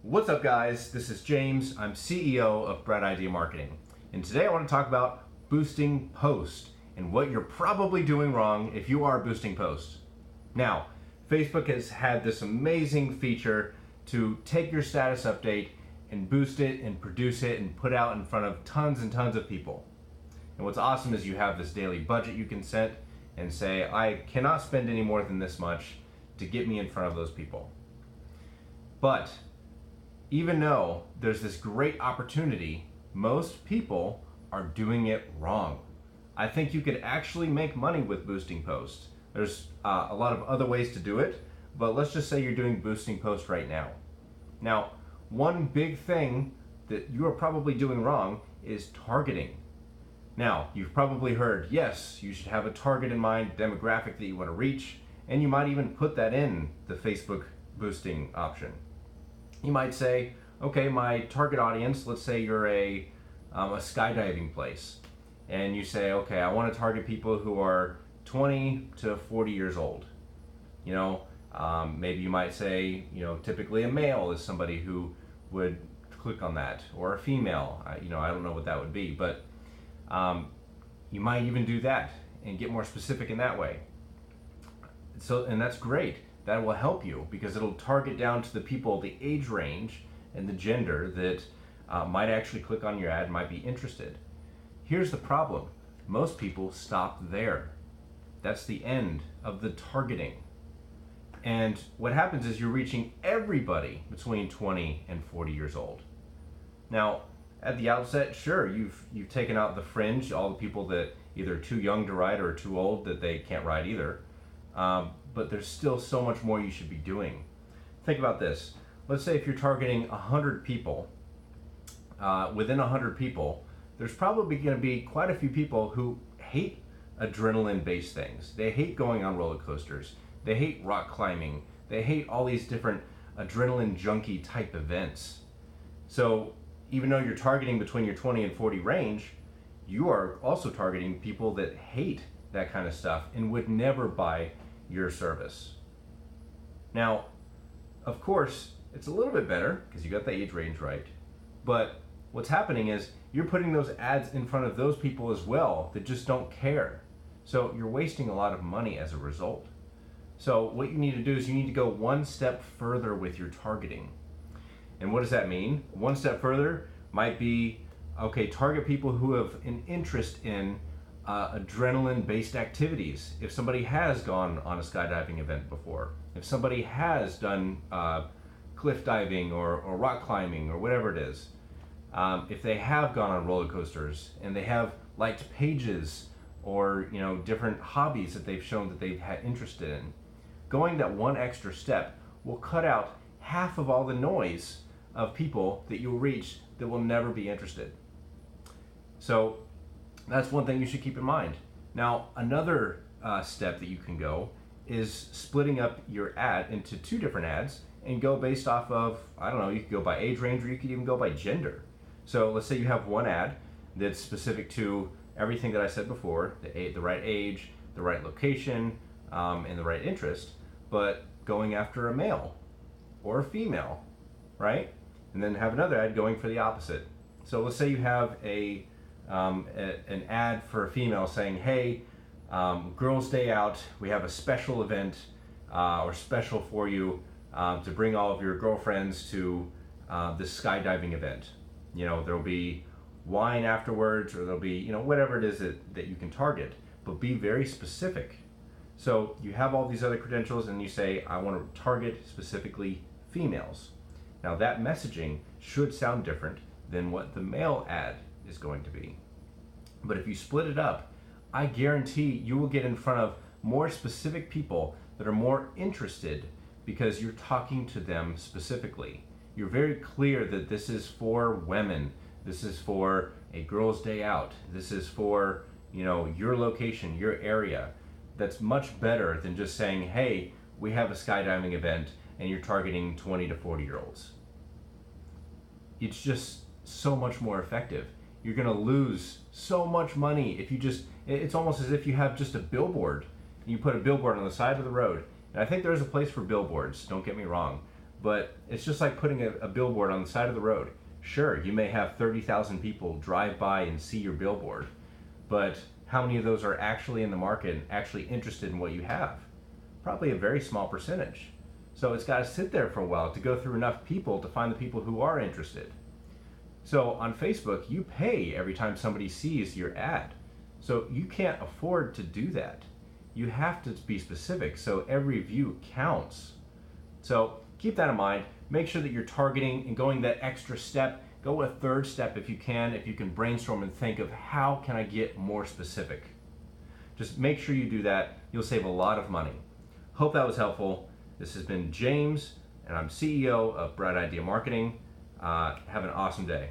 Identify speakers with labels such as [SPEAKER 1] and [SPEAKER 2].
[SPEAKER 1] What's up, guys? This is James. I'm CEO of Bright Idea Marketing. And today I want to talk about boosting posts and what you're probably doing wrong if you are boosting posts. Now, Facebook has had this amazing feature to take your status update and boost it and produce it and put out in front of tons and tons of people. And what's awesome is you have this daily budget you can set and say, I cannot spend any more than this much to get me in front of those people. But even though there's this great opportunity, most people are doing it wrong. I think you could actually make money with boosting posts. There's a lot of other ways to do it, but let's just say you're doing boosting posts right now. Now, one big thing that you are probably doing wrong is targeting. Now, you've probably heard, yes, you should have a target in mind, demographic that you want to reach, and you might even put that in the Facebook boosting option. You might say, okay, my target audience, let's say you're a skydiving place, and you say, okay, I want to target people who are 20 to 40 years old. Maybe you might say, typically a male is somebody who would click on that, or a female. I don't know what that would be, but you might even do that and get more specific in that way. And that's great. That will help you because it'll target down to the people, the age range and the gender that might actually click on your ad, might be interested. Here's the problem. Most people stop there. That's the end of the targeting. And what happens is you're reaching everybody between 20 and 40 years old. Now, at the outset, sure, you've taken out the fringe, all the people that either are too young to ride or too old that they can't ride either. But there's still so much more you should be doing. Think about this. Let's say if you're targeting 100 people, within 100 people, there's probably going to be quite a few people who hate adrenaline-based things. They hate going on roller coasters. They hate rock climbing. They hate all these different adrenaline junkie type events. So even though you're targeting between your 20 and 40 range, you are also targeting people that hate that kind of stuff and would never buy your service. Now, of course, it's a little bit better because you got the age range right, but what's happening is you're putting those ads in front of those people as well that just don't care. So you're wasting a lot of money as a result. So what you need to do is you need to go one step further with your targeting. And what does that mean? One step further might be, okay, target people who have an interest in adrenaline-based activities. If somebody has gone on a skydiving event before, if somebody has done cliff diving or rock climbing or whatever it is, if they have gone on roller coasters and they have liked pages or different hobbies that they've shown that they've had interest in, going that one extra step will cut out half of all the noise of people that you'll reach that will never be interested. So that's one thing you should keep in mind. Now, another step that you can go is splitting up your ad into two different ads and go based off of, you could go by age range or you could even go by gender. So let's say you have one ad that's specific to everything that I said before, the right age, the right location, and the right interest, but going after a male or a female, right? And then have another ad going for the opposite. So let's say you have an ad for a female saying, hey, Girls' Day Out, we have a special event or special for you to bring all of your girlfriends to this skydiving event. There'll be wine afterwards, or there'll be, whatever it is that you can target, but be very specific. So you have all these other credentials and you say, I want to target specifically females. Now that messaging should sound different than what the male ad is going to be. But if you split it up, I guarantee you will get in front of more specific people that are more interested because you're talking to them specifically. You're very clear that this is for women. This is for a girl's day out. This is for, your location, your area. That's much better than just saying, hey, we have a skydiving event and you're targeting 20 to 40 year olds. It's just so much more effective. You're going to lose so much money if you it's almost as if you have just a billboard. You put a billboard on the side of the road. And I think there's a place for billboards, don't get me wrong. but it's just like putting a billboard on the side of the road. Sure, you may have 30,000 people drive by and see your billboard, but how many of those are actually in the market and actually interested in what you have? Probably a very small percentage. So it's got to sit there for a while to go through enough people to find the people who are interested. So on Facebook, you pay every time somebody sees your ad. So you can't afford to do that. You have to be specific, so every view counts. So keep that in mind. Make sure that you're targeting and going that extra step. Go a third step if you can brainstorm and think of how can I get more specific. Just make sure you do that. You'll save a lot of money. Hope that was helpful. This has been James, and I'm CEO of Bright Idea Marketing. Have an awesome day.